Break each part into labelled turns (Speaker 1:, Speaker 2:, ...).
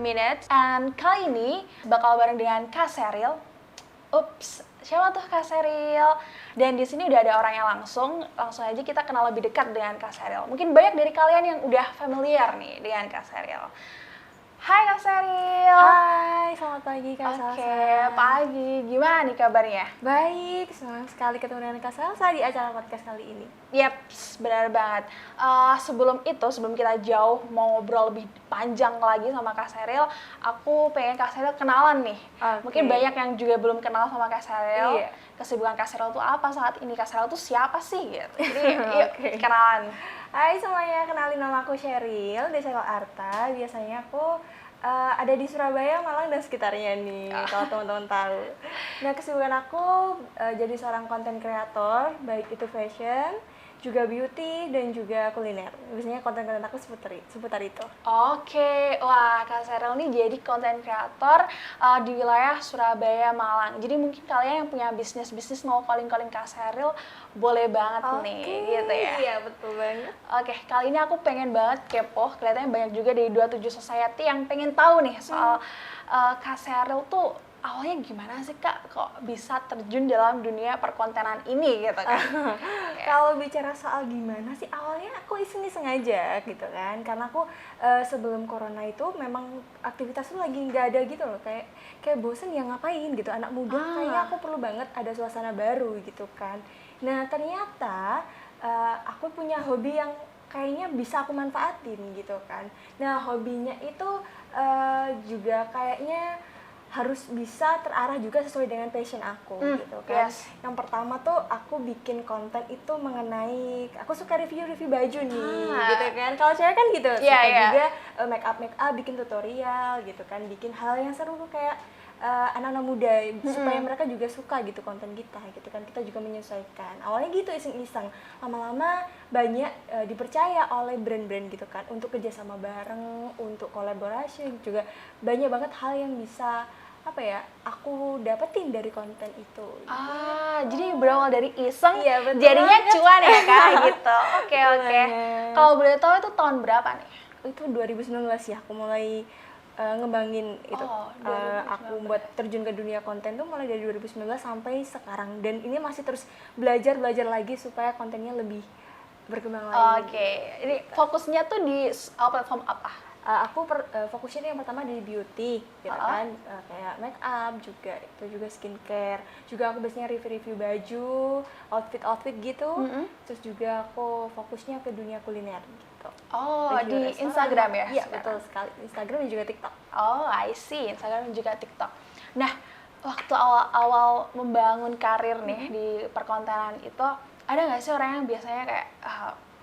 Speaker 1: Minutes. And kali ini bakal bareng dengan Kak Sheryl. Ups, siapa tuh Kak Sheryl? Dan di sini udah ada orang yang langsung aja kita kenal lebih dekat dengan Kak Sheryl. Mungkin banyak dari kalian yang udah familiar nih dengan Kak Sheryl. Hai Kak Sheryl.
Speaker 2: Hai, selamat pagi Kak Salsa.
Speaker 1: Oke, pagi. Gimana nih kabarnya?
Speaker 2: Baik, senang sekali ketemu dengan Kak Salsa di acara podcast kali ini.
Speaker 1: Yaps, benar banget. Sebelum kita jauh mau ngobrol lebih panjang lagi sama Kak Sheryl, aku pengen Kak Sheryl kenalan nih.
Speaker 2: Okay.
Speaker 1: Mungkin banyak yang juga belum kenal sama Kak Sheryl.
Speaker 2: Iya.
Speaker 1: Kesibukan Kak Sheryl tuh apa saat ini? Kak Sheryl tuh siapa sih? Gitu. Jadi yuk kenalan.
Speaker 2: Hai semuanya, kenalin nama aku Sheryl, dari Sheryl Arta. Biasanya aku ada di Surabaya, Malang, dan sekitarnya nih, kalau teman-teman tahu. Nah, kesibukan aku jadi seorang konten kreator, baik itu fashion, juga beauty, dan juga kuliner. Biasanya konten-konten aku seputar itu.
Speaker 1: Oke, wah Kak Sheryl nih jadi konten kreator di wilayah Surabaya, Malang. Jadi mungkin kalian yang punya bisnis mau calling Kak Sheryl, boleh banget nih, gitu ya.
Speaker 2: Iya, betul banget.
Speaker 1: Oke, kali ini aku pengen banget kepo, kelihatannya banyak juga dari 27 Society yang pengen tahu nih soal Kak Sheryl tuh awalnya gimana sih Kak, kok bisa terjun dalam dunia perkontenan ini gitu kan?
Speaker 2: Kalau bicara soal gimana sih, awalnya aku iseng-iseng aja gitu kan, karena aku sebelum corona itu memang aktivitas tuh lagi nggak ada gitu loh, kayak bosen ya ngapain gitu, anak muda kayaknya aku perlu banget ada suasana baru gitu kan. Nah ternyata aku punya hobi yang kayaknya bisa aku manfaatin gitu kan. Nah hobinya itu juga kayaknya harus bisa terarah juga sesuai dengan passion aku gitu kan.
Speaker 1: Yes.
Speaker 2: Yang pertama tuh aku bikin konten itu mengenai, aku suka review baju nih gitu kan. Kalau cewek kan gitu, suka juga make up bikin tutorial gitu kan, bikin hal yang seru kayak anak-anak muda supaya mereka juga suka gitu konten kita gitu kan. Kita juga menyesuaikan. Awalnya gitu iseng-iseng, lama-lama banyak dipercaya oleh brand-brand gitu kan untuk kerjasama bareng, untuk kolaborasi juga banyak banget hal yang bisa aku dapetin dari konten itu.
Speaker 1: Jadi berawal dari iseng,
Speaker 2: iya,
Speaker 1: jadinya cuan ya Kak gitu. Oke. Kalau boleh tahu itu tahun berapa nih?
Speaker 2: Itu 2019 ya, aku mulai ngembangin itu. Aku buat terjun ke dunia konten tuh mulai dari 2019 sampai sekarang, dan ini masih terus belajar lagi supaya kontennya lebih berkembang lagi.
Speaker 1: Oke. Ini fokusnya tuh di platform apa?
Speaker 2: Aku fokusnya yang pertama di beauty gitu kan, kayak make up juga, itu juga skincare, juga aku biasanya review baju, outfit gitu. Terus juga aku fokusnya ke dunia kuliner gitu.
Speaker 1: Di Instagram ya?
Speaker 2: Iya, betul sekali, Instagram dan juga TikTok.
Speaker 1: I see, Instagram dan juga TikTok. Nah, waktu awal membangun karir nih di perkontenan itu, ada nggak sih orang yang biasanya kayak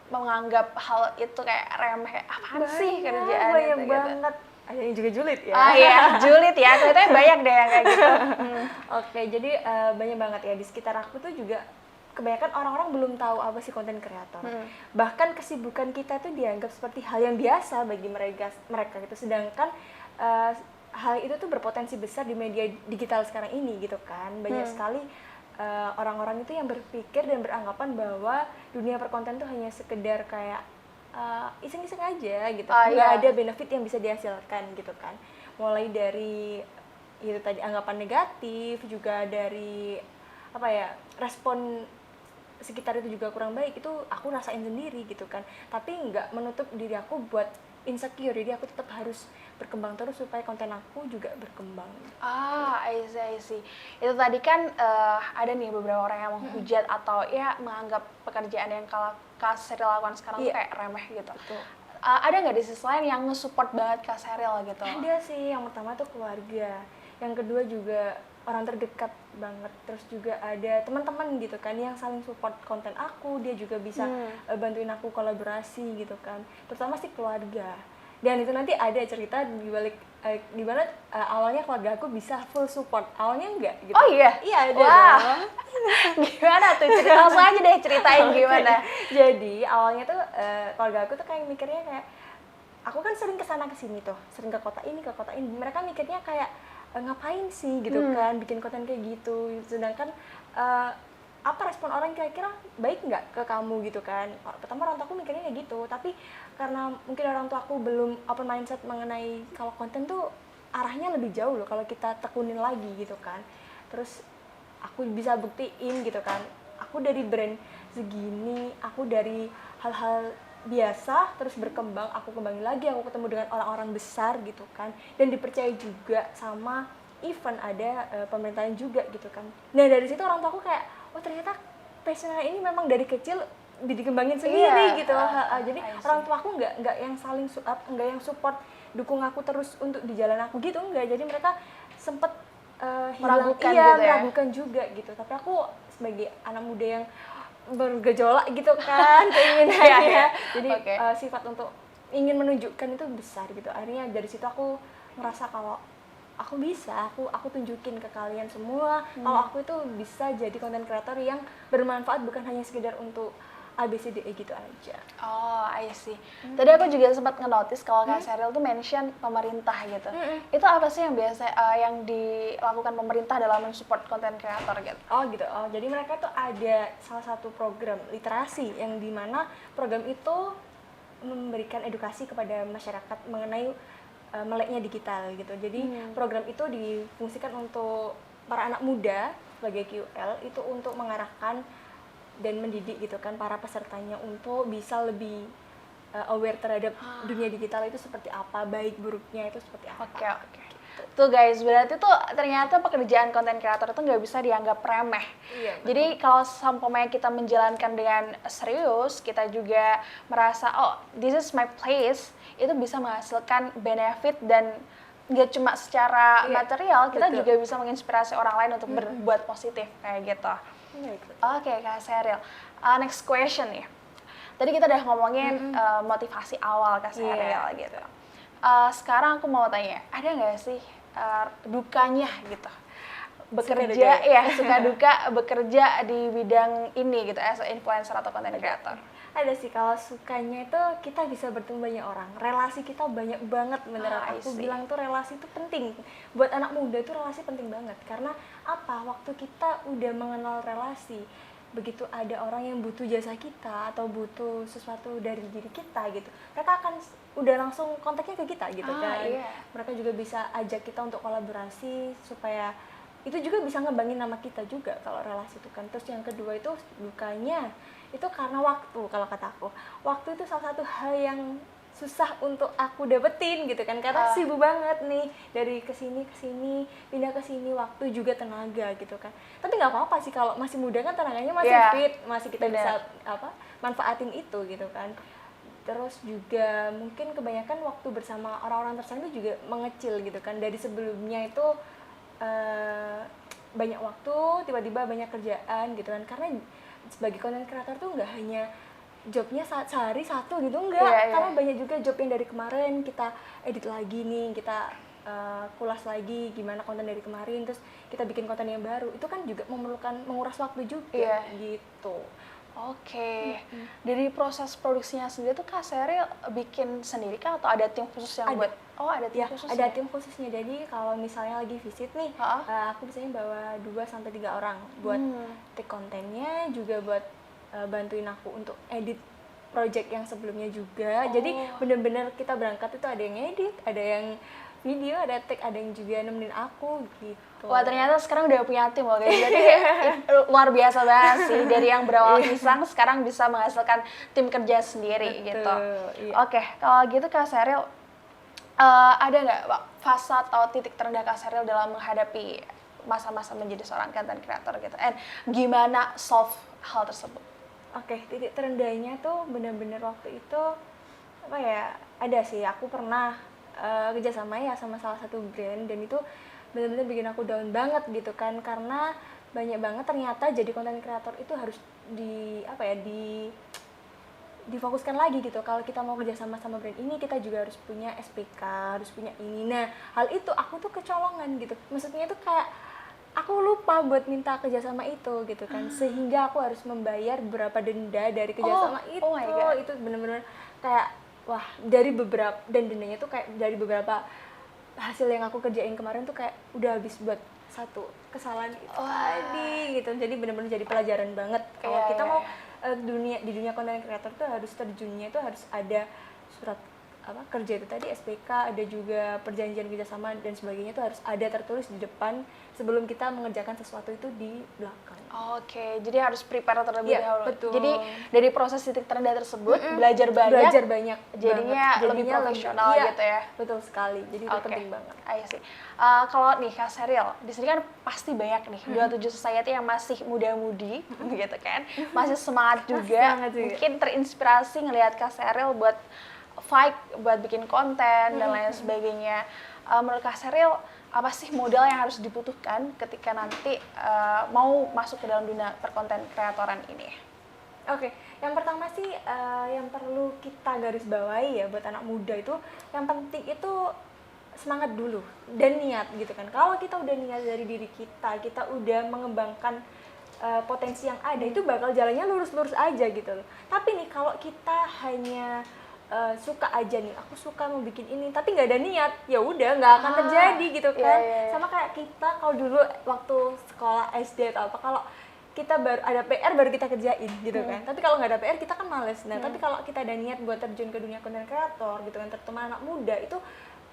Speaker 1: menganggap hal itu kayak remeh, kayak apaan sih kerjaan
Speaker 2: banyak
Speaker 1: itu
Speaker 2: banget. Ada yang juga julid ya.
Speaker 1: Iya, julid ya, kelihatannya banyak deh yang kayak gitu.
Speaker 2: Oke, jadi banyak banget ya di sekitar aku tuh juga kebanyakan orang-orang belum tahu apa sih konten kreator. Bahkan kesibukan kita tuh dianggap seperti hal yang biasa bagi mereka gitu. Sedangkan hal itu tuh berpotensi besar di media digital sekarang ini gitu kan. Banyak sekali orang-orang itu yang berpikir dan beranggapan bahwa dunia perkonten tuh hanya sekedar kayak iseng-iseng aja gitu, nggak ada benefit yang bisa dihasilkan gitu kan. Mulai dari itu tadi anggapan negatif, juga dari respon sekitar itu juga kurang baik, itu aku rasain sendiri gitu kan. Tapi nggak menutup diri aku buat insecure, jadi aku tetap harus berkembang terus supaya konten aku juga berkembang.
Speaker 1: I see. Itu tadi kan ada nih beberapa orang yang menghujat atau ya menganggap pekerjaan yang Kak Sheryl lakukan sekarang tuh kayak remeh gitu.
Speaker 2: Betul.
Speaker 1: Ada nggak di sisi lain yang nge-support banget Kak Sheryl gitu?
Speaker 2: Ada sih, yang pertama tuh keluarga, yang kedua juga orang terdekat banget, terus juga ada teman-teman gitu kan yang saling support konten aku, dia juga bisa bantuin aku kolaborasi gitu kan, terutama sih keluarga. Dan itu nanti ada cerita di balik di mana awalnya keluarga aku bisa full support, awalnya enggak gitu.
Speaker 1: Oh iya?
Speaker 2: Iya, ada.
Speaker 1: Wah. Gimana tuh? Langsung aja deh ceritain gimana.
Speaker 2: Jadi awalnya tuh keluarga aku tuh kayak mikirnya kayak, aku kan sering kesana kesini tuh, sering ke kota ini, mereka mikirnya kayak ngapain sih gitu kan bikin konten kayak gitu. Sedangkan apa respon orang kira-kira baik nggak ke kamu gitu kan. Pertama orang tua aku mikirnya kayak gitu, tapi karena mungkin orang tua aku belum open mindset mengenai kalau konten tuh arahnya lebih jauh loh kalau kita tekunin lagi gitu kan. Terus aku bisa buktiin gitu kan, aku dari brand segini, aku dari hal-hal biasa terus berkembang, aku kembangin lagi, aku ketemu dengan orang-orang besar gitu kan, dan dipercaya juga sama event ada pemerintahan juga gitu kan. Nah dari situ orang tua aku kayak, oh ternyata passionnya ini memang dari kecil dikembangin sendiri gitu. Jadi orang tua aku nggak yang saling nggak yang support dukung aku terus untuk di jalan aku gitu, enggak. Jadi mereka sempet
Speaker 1: Meragukan
Speaker 2: iya,
Speaker 1: gitu ya?
Speaker 2: meragukan juga gitu. Tapi aku sebagai anak muda yang bergejolak gitu kan keinginannya, jadi sifat untuk ingin menunjukkan itu besar gitu. Akhirnya dari situ aku ngerasa kalau aku bisa, aku tunjukin ke kalian semua kalau aku itu bisa jadi content creator yang bermanfaat, bukan hanya sekedar untuk ABCDE gitu aja.
Speaker 1: Oh, I see. Tadi aku juga sempat nge-notice kalau Kak Sheryl tuh mention pemerintah gitu. Itu apa sih yang biasa yang dilakukan pemerintah dalam mensupport content creator gitu?
Speaker 2: Oh gitu. Oh, jadi mereka tuh ada salah satu program literasi yang dimana program itu memberikan edukasi kepada masyarakat mengenai meleknya digital gitu. Jadi program itu difungsikan untuk para anak muda sebagai QL itu untuk mengarahkan dan mendidik gitu kan para pesertanya untuk bisa lebih aware terhadap dunia digital itu seperti apa, baik buruknya itu seperti apa.
Speaker 1: Oke. Tuh guys, berarti tuh ternyata pekerjaan content creator itu nggak bisa dianggap remeh.
Speaker 2: Iya,
Speaker 1: jadi kalau sampainya kita menjalankan dengan serius, kita juga merasa oh this is my place, itu bisa menghasilkan benefit dan nggak cuma secara material, kita juga bisa menginspirasi orang lain untuk berbuat positif kayak gitu. Oke, Kak Sheryl. Next question nih. Tadi kita udah ngomongin motivasi awal Kak Sheryl gitu. Sekarang aku mau tanya, ada nggak sih dukanya gitu? Bekerja, suka duka bekerja di bidang ini gitu, as influencer atau content creator.
Speaker 2: Ada sih, kalau sukanya itu kita bisa bertemu banyak orang, relasi kita banyak banget beneran. Aku bilang tuh relasi itu penting buat anak muda, itu relasi penting banget karena apa, waktu kita udah mengenal relasi, begitu ada orang yang butuh jasa kita atau butuh sesuatu dari diri kita gitu, mereka akan udah langsung kontaknya ke kita gitu kan. Mereka juga bisa ajak kita untuk kolaborasi supaya itu juga bisa ngembangin nama kita juga kalau relasi itu kan. Terus yang kedua itu dukanya itu karena waktu, kalau kata aku waktu itu salah satu hal yang susah untuk aku dapetin gitu kan, karena sibuk banget nih dari kesini pindah ke sini, waktu juga tenaga gitu kan. Tapi nggak apa-apa sih, kalau masih muda kan tenaganya masih fit, masih kita bisa manfaatin itu gitu kan. Terus juga mungkin kebanyakan waktu bersama orang-orang tersayang itu juga mengecil gitu kan, dari sebelumnya itu banyak waktu, tiba-tiba banyak kerjaan gitu kan. Karena sebagai content creator tuh nggak hanya jobnya sehari satu gitu, enggak. Karena banyak juga job yang dari kemarin kita edit lagi nih, kita kulas lagi gimana konten dari kemarin, terus kita bikin konten yang baru. Itu kan juga menguras waktu juga gitu.
Speaker 1: Oke. Dari proses produksinya sendiri tuh Kak Sheryl bikin sendiri kah atau ada tim khusus yang buat? Oh, ada tim khusus.
Speaker 2: Ada tim khususnya. Jadi kalau misalnya lagi visit nih, aku biasanya bawa 2-3 orang buat take kontennya, juga buat bantuin aku untuk edit project yang sebelumnya juga. Jadi bener-bener kita berangkat itu ada yang edit, ada yang video, ada take, ada yang juga nemenin aku gitu.
Speaker 1: Wah, ternyata sekarang udah punya tim loh guys. Jadi luar biasa banget sih, dari yang berawal iseng sekarang bisa menghasilkan tim kerja sendiri gitu. Oke, kalau gitu Kak Sheryl, ada nggak fase atau titik terendah Kak Sheryl dalam menghadapi masa-masa menjadi seorang content creator gitu? And gimana solve hal tersebut?
Speaker 2: Oke, titik terendahnya tuh bener-bener waktu itu apa ya, ada sih, aku pernah kerjasama ya sama salah satu brand, dan itu benar-benar bikin aku down banget gitu kan, karena banyak banget ternyata jadi content creator itu harus difokuskan lagi gitu. Kalau kita mau kerjasama sama brand ini, kita juga harus punya SPK, harus punya ini. Nah, hal itu aku tuh kecolongan gitu. Maksudnya tuh kayak aku lupa buat minta kerjasama itu gitu kan, sehingga aku harus membayar beberapa denda dari kerjasama itu. Itu benar-benar kayak wah, dari beberapa, dan dendanya tuh kayak dari beberapa hasil yang aku kerjain kemarin tuh kayak udah habis buat satu kesalahan itu tadi gitu. Jadi benar-benar jadi pelajaran banget kalau kita mau di dunia content creator tuh harus terjunnya itu harus ada surat kerja itu tadi, SPK, ada juga perjanjian kerjasama dan sebagainya itu harus ada tertulis di depan sebelum kita mengerjakan sesuatu itu di belakang.
Speaker 1: Oke, jadi harus prepare terlebih dahulu.
Speaker 2: Betul.
Speaker 1: Jadi dari proses titik terendah tersebut belajar banyak, jadinya lebih profesional gitu ya.
Speaker 2: Betul sekali. Jadi itu penting banget.
Speaker 1: I see. Kalau nih Kak Sheryl, di sini kan pasti banyak nih 27 Society yang masih muda-mudi gitu kan. Masih semangat juga. Mungkin terinspirasi ngelihat Kak Sheryl buat fight, buat bikin konten dan lain sebagainya. Menurut Kak Sheryl, apa sih modal yang harus dibutuhkan ketika nanti mau masuk ke dalam dunia perkonten kreatoran ini?
Speaker 2: Oke, yang pertama sih yang perlu kita garis bawahi ya buat anak muda itu, yang penting itu semangat dulu dan niat gitu kan. Kalau kita udah niat dari diri kita, kita udah mengembangkan potensi yang ada, itu bakal jalannya lurus-lurus aja gitu loh. Tapi nih kalau kita hanya suka aja nih, aku suka mau bikin ini tapi nggak ada niat, ya udah nggak akan terjadi gitu kan. Sama kayak kita kalau dulu waktu sekolah SD atau apa, kalau kita baru ada PR baru kita kerjain gitu kan. Tapi kalau nggak ada PR kita kan males. Nah tapi kalau kita ada niat buat terjun ke dunia content creator gitu kan, terutama anak muda, itu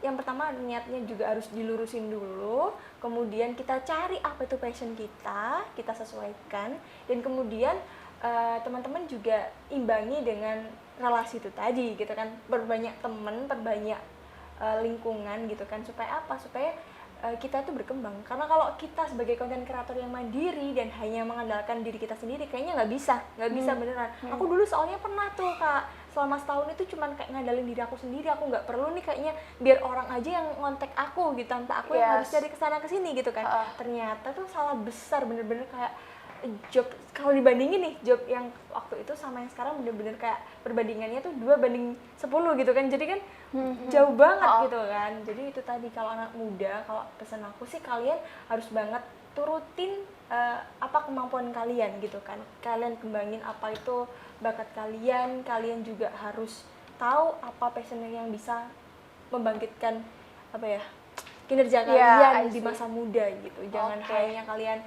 Speaker 2: yang pertama niatnya juga harus dilurusin dulu, kemudian kita cari apa itu passion kita sesuaikan, dan kemudian teman-teman juga imbangi dengan relasi itu tadi gitu kan, perbanyak teman, perbanyak lingkungan gitu kan, supaya apa? Supaya kita itu berkembang. Karena kalau kita sebagai konten kreator yang mandiri dan hanya mengandalkan diri kita sendiri, kayaknya nggak bisa beneran. Aku dulu soalnya pernah tuh Kak, selama setahun itu cuman kayak ngandalin diri aku sendiri, aku nggak perlu nih kayaknya biar orang aja yang ngontek aku gitu, tanpa aku yang harus cari kesana kesini gitu kan. Ternyata tuh salah besar, bener-bener kayak job, kalau dibandingin nih job yang waktu itu sama yang sekarang, bener-bener kayak perbandingannya tuh 2:10 gitu kan, jadi kan jauh banget gitu kan. Jadi itu tadi, kalau anak muda, kalau pesan aku sih kalian harus banget turutin apa kemampuan kalian gitu kan, kalian kembangin apa itu bakat kalian, kalian juga harus tahu apa passion yang bisa membangkitkan apa ya kinerja kalian di masa muda gitu. Jangan hanya kalian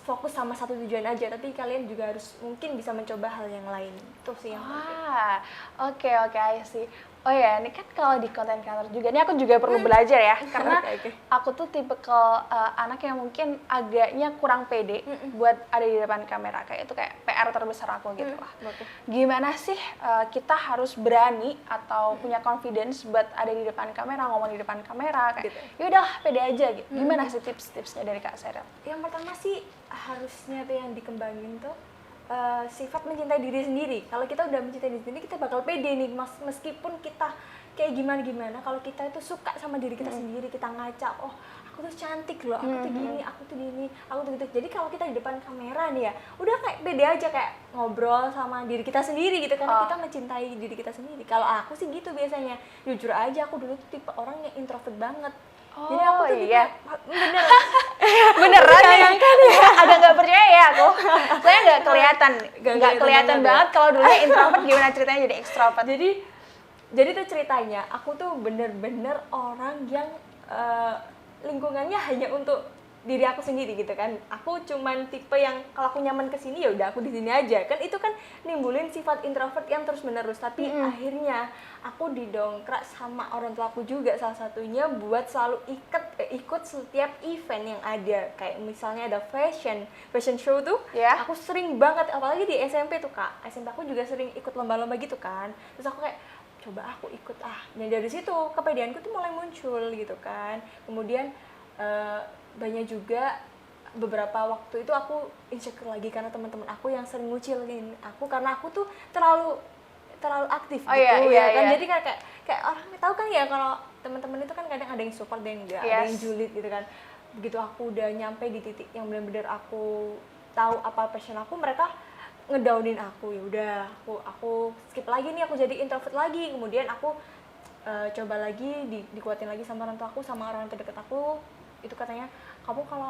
Speaker 2: fokus sama satu tujuan aja, tapi kalian juga harus mungkin bisa mencoba hal yang lain. Itu sih yang penting.
Speaker 1: Oke, sih. Oh ya, ini kan kalau di content creator juga, ini aku juga perlu belajar ya, karena aku tuh tipikal anak yang mungkin agaknya kurang pede buat ada di depan kamera, kayak itu kayak PR terbesar aku gitu lah. Gimana sih kita harus berani atau punya confidence buat ada di depan kamera, ngomong di depan kamera, kayak yaudah pede aja gitu. Gimana sih tips-tipsnya dari Kak Sheryl?
Speaker 2: Yang pertama sih harusnya tuh yang dikembangin tuh sifat mencintai diri sendiri. Kalau kita udah mencintai diri sendiri, kita bakal pede nih, meskipun kita kayak gimana, kalau kita itu suka sama diri kita sendiri, kita ngaca, oh aku tuh cantik loh, aku tuh gini, aku tuh gini, aku tuh gitu. Jadi kalau kita di depan kamera nih ya, udah kayak pede aja, kayak ngobrol sama diri kita sendiri gitu, karena kita mencintai diri kita sendiri. Kalau aku sih gitu biasanya, jujur aja aku dulu tuh tipe orang yang introvert banget. Jadi aku tuh
Speaker 1: beneran ya, agak nggak percaya ya aku. Saya nggak kelihatan banget kalau dulunya introvert, gimana ceritanya jadi ekstrovert.
Speaker 2: Jadi tuh ceritanya aku tuh bener-bener orang yang lingkungannya hanya untuk diri aku sendiri gitu kan. Aku cuman tipe yang kalau aku nyaman kesini ya udah aku di sini aja kan. Itu kan nimbulin sifat introvert yang terus menerus. Tapi akhirnya aku didongkrak sama orang tua aku juga, salah satunya buat selalu ikut setiap event yang ada. Kayak misalnya ada fashion show tuh, aku sering banget, apalagi di SMP tuh Kak. SMP aku juga sering ikut lomba-lomba gitu kan. Terus aku kayak coba aku ikut dan dari situ kepedeanku tuh mulai muncul gitu kan. Kemudian banyak juga beberapa waktu itu aku insecure lagi karena teman-teman aku yang sering ngucilin aku karena aku tuh terlalu aktif gitu kan. Jadi kayak orang tahu kan ya, kalau teman-teman itu kan kadang ada yang support dan enggak, ada yang julid gitu kan. Begitu aku udah nyampe di titik yang benar-benar aku tahu apa passion aku, mereka ngedownin aku. Ya udah, aku skip lagi nih, aku jadi introvert lagi. Kemudian aku coba lagi dikuatin lagi sama orang tua aku, sama orang terdekat aku. Itu katanya, kamu kalau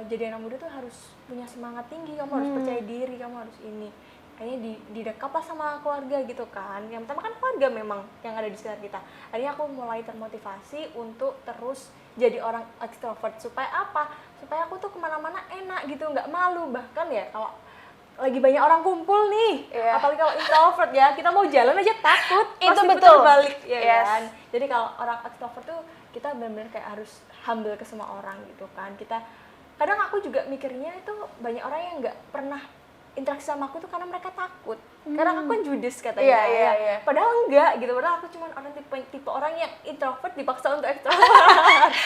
Speaker 2: jadi anak muda tuh harus punya semangat tinggi, kamu harus percaya diri, kamu harus ini. Akhirnya didekap lah sama keluarga gitu kan. Yang pertama kan keluarga memang yang ada di sekitar kita. Akhirnya aku mulai termotivasi untuk terus jadi orang extrovert. Supaya apa? Supaya kemana-mana enak gitu, nggak malu. Bahkan ya kalau lagi banyak orang kumpul nih, apalagi kalau introvert ya, kita mau jalan aja takut,
Speaker 1: itu
Speaker 2: pasti
Speaker 1: betul
Speaker 2: putar balik ya
Speaker 1: yes.
Speaker 2: kan. Jadi kalau orang extrovert tuh kita benar-benar kayak harus humble ke semua orang gitu kan. Kita kadang aku juga mikirnya itu banyak orang yang nggak pernah interaksi sama aku tuh karena mereka takut. Karena aku kan judes katanya.
Speaker 1: Iya.
Speaker 2: Padahal enggak gitu. Padahal aku cuma orang tipe orang yang introvert dipaksa untuk extrovert.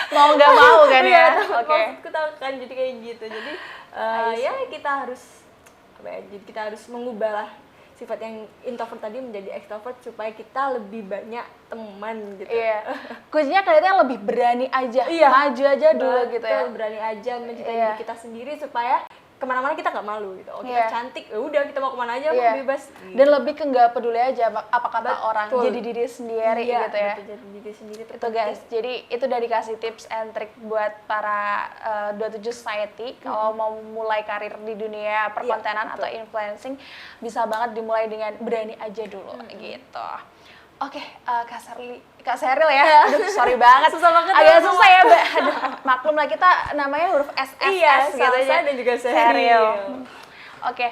Speaker 1: Mau nggak mau kan ya. Oke.
Speaker 2: Maksudku tahu kan, jadi kayak gitu. Jadi ya kita harus jadi kita harus mengubah lah sifat yang introvert tadi menjadi extrovert supaya kita lebih banyak teman gitu.
Speaker 1: Iya. Kuncinya kelihatan lebih berani aja, maju aja dulu gitu ya.
Speaker 2: Berani aja mencintai diri kita sendiri supaya kemana-mana kita nggak malu gitu. Oh kita cantik, ya udah kita mau kemana aja mau bebas.
Speaker 1: Dan lebih ke nggak peduli aja apa kata orang, jadi diri sendiri gitu ya.
Speaker 2: Betul, jadi diri sendiri
Speaker 1: itu guys. Jadi itu udah dikasih tips and trick buat para 27 Society kalau mau mulai karir di dunia perkontenan atau influencing, bisa banget dimulai dengan berani aja dulu gitu. Oke, Kak Sheryl ya. Aduh, sorry banget.
Speaker 2: Susah banget.
Speaker 1: Agak susah ya, Mbak. Aduh, maklum lah kita namanya huruf SSS gitu
Speaker 2: ya. Dan juga Sheryl.
Speaker 1: Oke,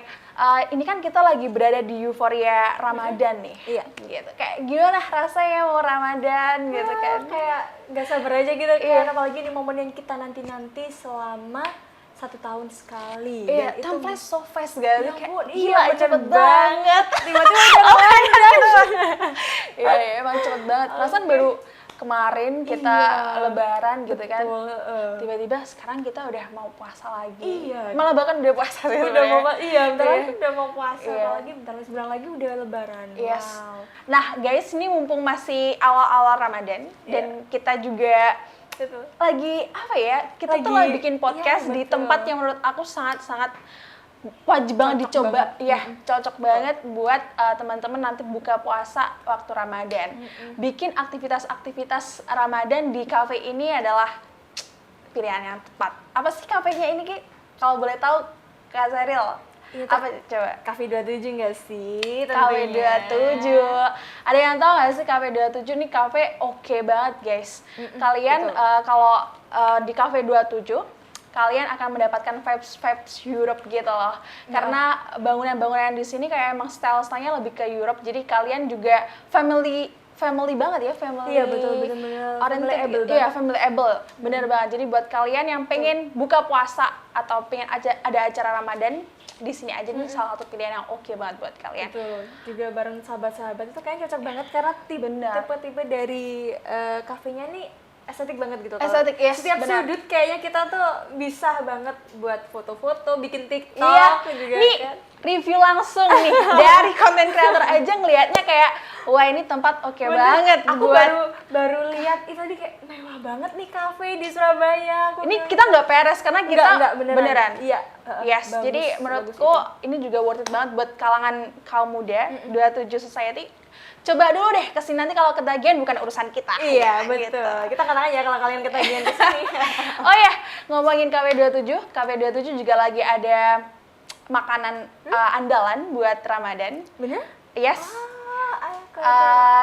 Speaker 1: ini kan kita lagi berada di euforia Ramadan nih.
Speaker 2: Iya.
Speaker 1: Gitu. Kayak gimana rasanya mau Ramadan gitu kan?
Speaker 2: Kayak nggak sabar aja gitu kan, apalagi di momen yang kita nanti-nanti selama 1 tahun sekali.
Speaker 1: Iya, time flies so fast guys.
Speaker 2: Ya
Speaker 1: kayak,
Speaker 2: ampun,
Speaker 1: gila cepet banget.
Speaker 2: Tiba-tiba udah Ramadan.
Speaker 1: Iya, emang cepet banget. Perasaan baru kemarin kita lebaran gitu kan. Tiba-tiba sekarang kita udah mau puasa lagi.
Speaker 2: Iya.
Speaker 1: Malah bahkan udah puasa
Speaker 2: Udah mau bentar lagi udah mau puasa, apalagi bentar lagi sebulan lagi udah lebaran.
Speaker 1: Yes.
Speaker 2: Wow.
Speaker 1: Nah, guys, ini mumpung masih awal-awal Ramadan dan kita juga lagi apa ya? Kita tuh lagi bikin podcast di tempat yang menurut aku sangat-sangat wajib banget dicoba. Cocok banget buat teman-teman nanti buka puasa waktu Ramadan. Bikin aktivitas-aktivitas Ramadan di cafe ini adalah pilihan yang tepat. Apa sih kafenya ini, Ki? Kalau boleh tahu, Kak Sheryl. Apa coba?
Speaker 2: Cafe 27 nggak sih?
Speaker 1: Cafe 27. Ada yang tahu nggak sih Cafe 27 nih cafe oke banget guys. Kalian kalau di Cafe 27 kalian akan mendapatkan vibes Europe gitu loh. Karena bangunan-bangunan di sini kayak emang style-stylenya lebih ke Europe. Jadi kalian juga family banget ya, family.
Speaker 2: Iya betul, benar-benar
Speaker 1: family-able. Iya, family-able. Bener banget. Jadi buat kalian yang pengen buka puasa atau pengen ada acara Ramadan, di sini aja nih salah satu pilihan yang oke banget buat kalian.
Speaker 2: Betul. Juga bareng sahabat-sahabat itu kayaknya cocok banget karena tipe-tipe dari kafenya nih estetik banget gitu.
Speaker 1: Estetik, yes.
Speaker 2: Setiap sudut kayaknya kita tuh bisa banget buat foto-foto, bikin TikTok juga
Speaker 1: nih,
Speaker 2: kan.
Speaker 1: Review langsung nih dari konten kreator aja ngelihatnya kayak wah ini tempat oke banget.
Speaker 2: Aku baru lihat itu tadi kayak mewah banget nih kafe di Surabaya.
Speaker 1: Ini kita nggak peres karena kita beneran.
Speaker 2: Iya.
Speaker 1: Yes,
Speaker 2: bagus,
Speaker 1: jadi menurutku ini juga worth it banget buat kalangan kaum muda 27 Society. Coba dulu deh kesini, nanti kalau ketagihan bukan urusan kita.
Speaker 2: Iya, betul. Gitu. Kita kenal aja kalau kalian ketagihan kesini.
Speaker 1: Oh ya, ngomongin KW27 juga lagi ada makanan andalan buat Ramadan.
Speaker 2: Bener?
Speaker 1: Yes.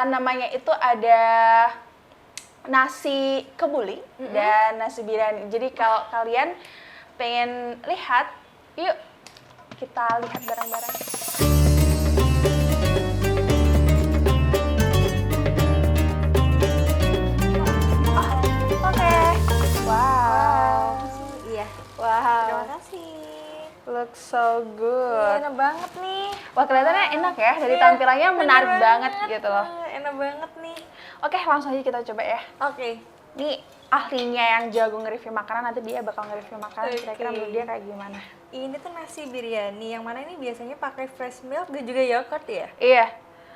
Speaker 1: Namanya itu ada nasi kebuli dan nasi biryani. Jadi kalau kalian pengen lihat, yuk kita lihat bareng-bareng.
Speaker 2: Terima kasih.
Speaker 1: Looks so good.
Speaker 2: Enak banget nih.
Speaker 1: Wah, kelihatannya enak ya. Dari tampilannya menarik banget gitu loh.
Speaker 2: Enak banget nih.
Speaker 1: Oke, langsung aja kita coba ya.
Speaker 2: Oke.
Speaker 1: Nih ahlinya yang jago nge-review makanan, nanti dia bakal nge-review makanan. Kira-kira menurut dia kayak gimana?
Speaker 2: Ini tuh nasi biryani, yang mana ini biasanya pakai fresh milk dan juga yogurt ya?
Speaker 1: Iya.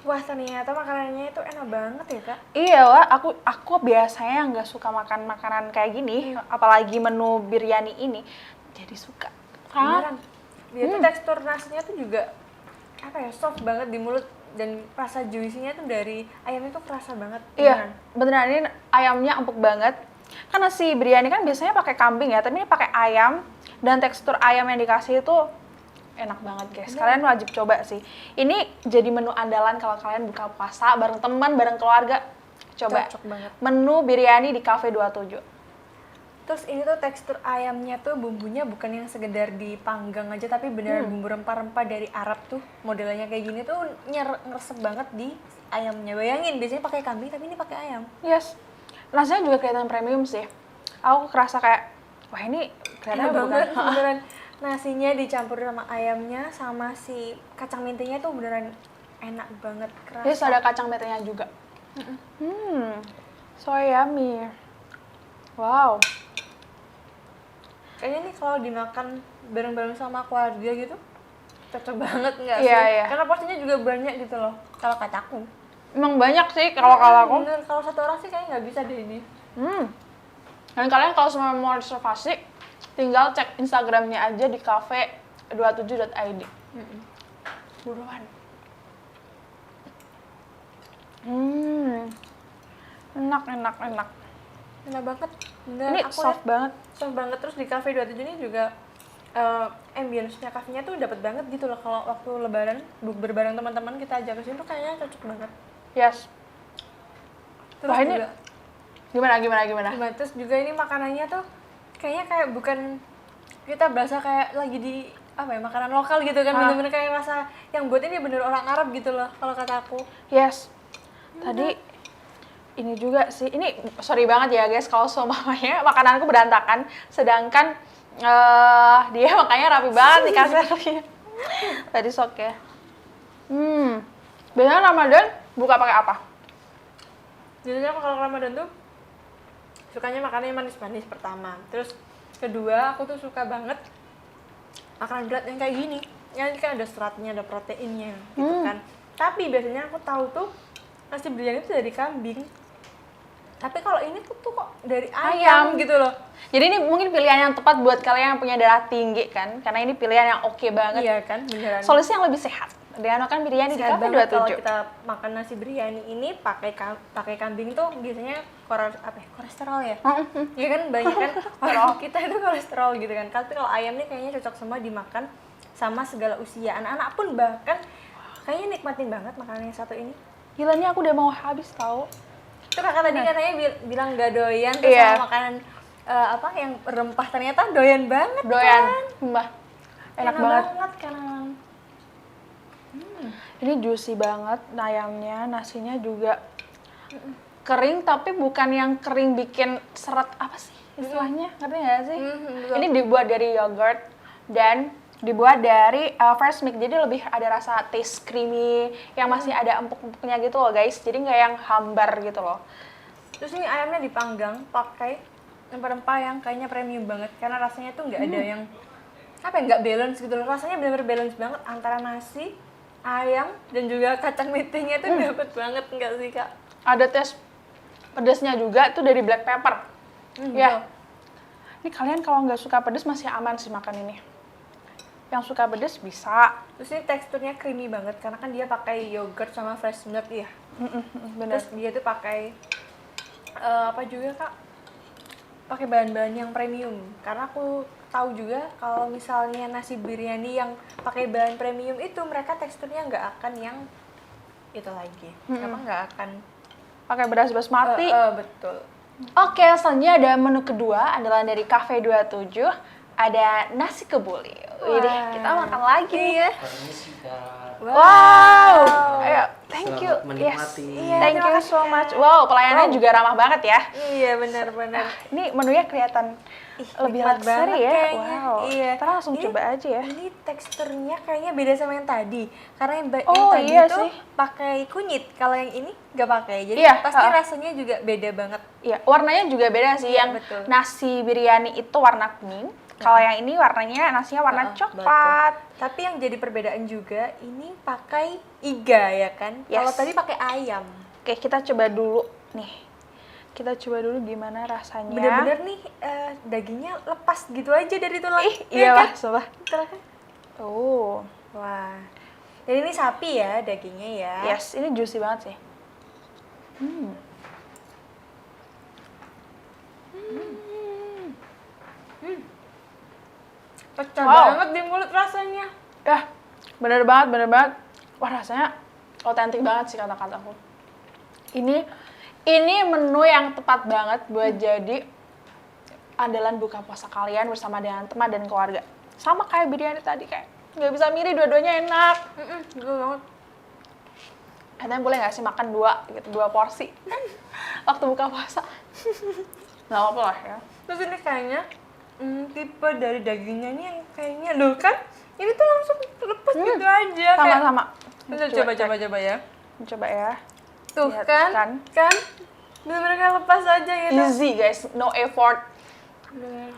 Speaker 2: Wah, ternyata makanannya itu enak banget ya, Kak?
Speaker 1: Iya, wah. Aku biasanya nggak suka makan makanan kayak gini, apalagi menu biryani ini. Jadi suka.
Speaker 2: Beneran. Dia tuh tekstur nasinya tuh juga apa ya, soft banget di mulut, dan rasa juicy-nya tuh dari ayamnya tuh kerasa banget.
Speaker 1: Iya, beneran ini ayamnya empuk banget. Kan nasi biryani kan biasanya pakai kambing ya, tapi ini pakai ayam, dan tekstur ayam yang dikasih itu enak banget guys. Kalian wajib coba sih. Ini jadi menu andalan kalau kalian buka puasa bareng teman, bareng keluarga. Coba.
Speaker 2: Cocok banget.
Speaker 1: Menu biryani di Cafe 27.
Speaker 2: Terus ini tuh tekstur ayamnya tuh bumbunya bukan yang sekedar dipanggang aja, tapi beneran bumbu rempah-rempah dari Arab tuh. Modelnya kayak gini tuh ngeresep banget di ayamnya. Bayangin, biasanya pakai kambing tapi ini pakai ayam.
Speaker 1: Yes. Rasanya juga kelihatan premium sih. Aku kerasa kayak, wah ini kelihatannya
Speaker 2: Enak
Speaker 1: bukan.
Speaker 2: banget, beneran nasinya dicampur sama ayamnya sama si kacang mentenya tuh beneran enak banget, kerasa.
Speaker 1: Terus ada kacang metenya juga. So yummy. Wow.
Speaker 2: Kayaknya nih kalau dimakan bareng-bareng sama keluarga gitu cocok banget nggak sih?
Speaker 1: Iya, iya.
Speaker 2: Karena porsinya juga banyak gitu loh kalau kataku.
Speaker 1: Emang banyak sih kalau aku.
Speaker 2: Bener, kalau satu orang sih kayaknya nggak bisa deh ini.
Speaker 1: Dan kalian kalau semua mau reservasi, tinggal cek Instagramnya aja di cafe27.id. Buruan. Enak.
Speaker 2: Enak banget. Bener,
Speaker 1: Ini
Speaker 2: aku
Speaker 1: soft banget.
Speaker 2: soft banget. Terus di Cafe 27 ini juga ambience-nya kafenya tuh dapat banget gitu loh. Kalau waktu lebaran bukber bareng teman-teman kita ajak ke sini tuh kayaknya cocok banget.
Speaker 1: Yes.
Speaker 2: Terus
Speaker 1: Wah, ini
Speaker 2: juga
Speaker 1: gimana?
Speaker 2: terus juga ini makanannya tuh kayaknya kayak bukan, kita berasa kayak lagi di apa ya, makanan lokal gitu kan. Bener-bener kayak rasa yang buat ini bener orang Arab gitu loh kalau kata aku.
Speaker 1: Yes. Tadi ini juga sih, ini sorry banget ya guys kalau semuanya makananku berantakan, sedangkan dia makanya rapi banget di kasurnya. Tadi sok ya. Biasanya Ramadan buka pakai apa?
Speaker 2: Biasanya aku kalau Ramadan tuh sukanya makannya manis-manis pertama. Terus kedua aku tuh suka banget makanan berat yang kayak gini. Yang kan ada seratnya, ada proteinnya gitu kan. Tapi biasanya aku tahu tuh nasi biryani itu dari kambing. Tapi kalau ini tuh kok dari ayam gitu loh.
Speaker 1: Jadi ini mungkin pilihan yang tepat buat kalian yang punya darah tinggi kan, karena ini pilihan yang oke banget.
Speaker 2: Iya kan, beneran.
Speaker 1: Solusi yang lebih sehat. Dengan makan biryani di
Speaker 2: Sehat
Speaker 1: Cafe
Speaker 2: banget kalau
Speaker 1: 27.
Speaker 2: kita makan nasi biryani ini pakai kambing tuh biasanya kolesterol ya. Ya kan banyak kan orang kita itu kolesterol gitu kan. Tapi kalau ayam nih kayaknya cocok semua dimakan sama segala usia. Anak-anak pun bahkan kayaknya nikmatin banget makanan yang satu ini.
Speaker 1: Gila nih aku udah mau habis tahu.
Speaker 2: Itu kakak tadi katanya bilang gak doyan terus
Speaker 1: Iya.
Speaker 2: sama makanan yang rempah, ternyata doyan banget.
Speaker 1: Doyan,
Speaker 2: kan?
Speaker 1: Mbak. Enak banget.
Speaker 2: kan.
Speaker 1: Ini juicy banget ayamnya, nasinya juga kering tapi bukan yang kering bikin seret apa sih istilahnya, ngerti nggak sih?
Speaker 2: Betul.
Speaker 1: Ini dibuat dari yogurt dan dibuat dari fresh milk, jadi lebih ada rasa taste creamy yang masih ada empuk-empuknya gitu loh guys, jadi nggak yang hambar gitu loh.
Speaker 2: Terus ini ayamnya dipanggang pakai rempah-rempah yang kayaknya premium banget karena rasanya tuh nggak ada yang apa ya, nggak balance gitu loh. Rasanya benar-benar balance banget antara nasi, ayam dan juga kacang metenya tuh dapet banget, nggak sih kak?
Speaker 1: Ada tes pedasnya juga tuh dari black pepper. Ya. Ini kalian kalau nggak suka pedas masih aman sih makan ini. Yang suka pedas bisa.
Speaker 2: Terus ini teksturnya creamy banget karena kan dia pakai yogurt sama fresh milk ya.
Speaker 1: Bener.
Speaker 2: Terus dia tuh pakai apa juga kak? Pakai bahan-bahan yang premium. Karena aku tahu juga kalau misalnya nasi biryani yang pakai bahan premium itu mereka teksturnya nggak akan yang itu lagi. Emang nggak akan
Speaker 1: Pakai beras basmati.
Speaker 2: betul.
Speaker 1: Oke, selanjutnya ada menu kedua adalah dari Cafe 27. Ada nasi kebuli. Widih, kita makan lagi nih ya.
Speaker 3: Permisi Kak.
Speaker 1: Wow. Ayo, thank you.
Speaker 3: Selamat menikmati.
Speaker 1: Yes. Thank you so much. Wow, pelayanannya juga ramah banget ya.
Speaker 2: Iya benar-benar.
Speaker 1: Ini menunya kelihatan lebih
Speaker 2: nikmat
Speaker 1: luxury
Speaker 2: banget
Speaker 1: ya.
Speaker 2: kayaknya.
Speaker 1: Wow.
Speaker 2: Iya.
Speaker 1: Kita langsung
Speaker 2: Ini-
Speaker 1: coba aja ya.
Speaker 2: Ini teksturnya kayaknya beda sama yang tadi. Karena yang
Speaker 1: Oh,
Speaker 2: yang tadi
Speaker 1: iya
Speaker 2: tuh
Speaker 1: sih.
Speaker 2: pakai kunyit. Kalau yang ini nggak pakai. Jadi
Speaker 1: Iya,
Speaker 2: pasti
Speaker 1: ha-ha.
Speaker 2: rasanya juga beda banget.
Speaker 1: Iya, warnanya juga beda sih.
Speaker 2: Iya,
Speaker 1: Yang
Speaker 2: betul.
Speaker 1: nasi biryani itu warna kuning. Kalau yang ini warnanya nasinya warna coklat.
Speaker 2: Tapi yang jadi perbedaan juga ini pakai iga ya kan.
Speaker 1: Yes.
Speaker 2: Kalau tadi pakai ayam.
Speaker 1: Oke, kita coba dulu nih. Kita coba dulu gimana rasanya.
Speaker 2: Bener-bener nih dagingnya lepas gitu aja dari tulang.
Speaker 1: Iya
Speaker 2: kan?
Speaker 1: lah, coba.
Speaker 2: Betul kan?
Speaker 1: Oh,
Speaker 2: Wah. Jadi ini sapi ya dagingnya ya.
Speaker 1: yes, ini juicy banget sih.
Speaker 2: Pecah
Speaker 1: Wow.
Speaker 2: banget di mulut rasanya.
Speaker 1: Ya, bener banget. Wah, rasanya otentik banget sih kata-kataku. Ini menu yang tepat banget buat jadi andalan buka puasa kalian bersama dengan teman dan keluarga? Sama kayak biryani tadi, kayak nggak bisa milih, dua-duanya enak.
Speaker 2: Gue banget.
Speaker 1: Katanya boleh nggak sih makan 2 porsi waktu buka puasa? Nggak apa-apa lah ya.
Speaker 2: Terus ini kayaknya tipe dari dagingnya ini yang kayaknya loh kan ini tuh langsung lepas gitu aja.
Speaker 1: Sama-sama.
Speaker 2: Coba ya.
Speaker 1: Coba ya.
Speaker 2: Tuh
Speaker 1: Lihat,
Speaker 2: kan bener-bener kayak lepas aja gitu.
Speaker 1: Easy guys, no effort.
Speaker 2: Bener.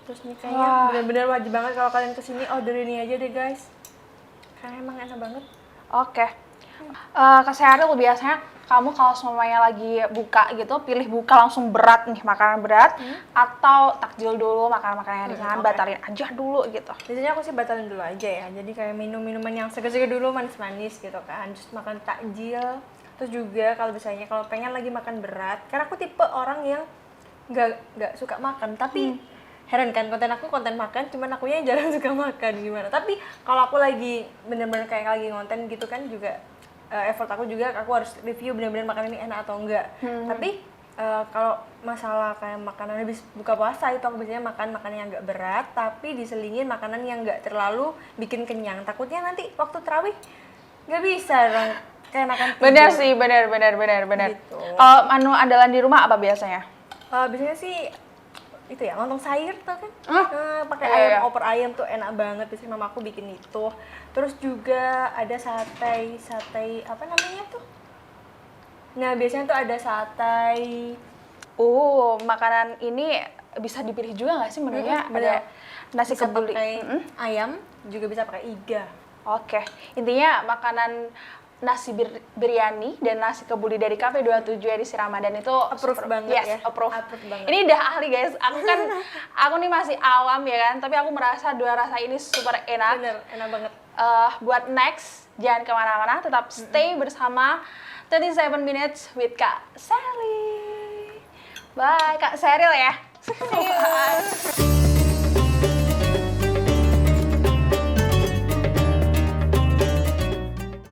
Speaker 2: Terus nih kayaknya bener-bener wajib banget kalau kalian kesini order ini aja deh guys, karena emang enak banget.
Speaker 1: Oke. Kak Sheryl, biasanya kamu kalau semuanya lagi buka gitu, pilih buka langsung berat nih, makanan berat, atau takjil dulu, makanan-makanan yang ringan, batalin aja dulu gitu?
Speaker 2: Biasanya aku sih batalin dulu aja ya, jadi kayak minum-minuman yang segar-segar dulu, manis-manis gitu kan, terus makan takjil. Terus juga kalau misalnya kalau pengen lagi makan berat, karena aku tipe orang yang nggak suka makan, tapi heran kan, konten aku konten makan, cuman akunya yang jarang suka makan gimana. Tapi kalau aku lagi bener-bener kayak lagi ngonten gitu kan juga effort aku juga, aku harus review bener-bener makanan ini enak atau enggak. Tapi kalau masalah kayak makanan habis buka puasa itu aku biasanya makan makanan yang enggak berat, tapi diselingin makanan yang enggak terlalu bikin kenyang. Takutnya nanti waktu tarawih nggak bisa dong keenakan tidur.
Speaker 1: Bener sih, bener.
Speaker 2: Gitu.
Speaker 1: Kalau menu andalan di rumah apa biasanya?
Speaker 2: Biasanya sih itu ya, lontong sayur tau kan? Pakai
Speaker 1: Iya,
Speaker 2: ayam,
Speaker 1: iya.
Speaker 2: opor ayam tuh enak banget, biasanya mama aku bikin itu. Terus juga ada sate apa namanya tuh? Nah biasanya tuh ada sate.
Speaker 1: Makanan ini bisa dipilih juga nggak sih menunya?
Speaker 2: Bener.
Speaker 1: Ada nasi
Speaker 2: Bisa
Speaker 1: kebuli.
Speaker 2: pakai ayam, juga bisa pakai iga.
Speaker 1: Oke, intinya makanan nasi biryani dan nasi kebuli dari Cafe 27 edisi Ramadan itu
Speaker 2: Approve banget
Speaker 1: yes,
Speaker 2: ya.
Speaker 1: approve.
Speaker 2: Approve banget.
Speaker 1: Ini udah ahli guys. Aku nih masih awam ya kan, tapi aku merasa dua rasa ini super enak.
Speaker 2: Bener, enak banget.
Speaker 1: Buat next, jangan kemana-mana, tetap stay bersama 37 Minutes with Kak Sheryl. Bye, Kak Sheryl ya.
Speaker 2: See you.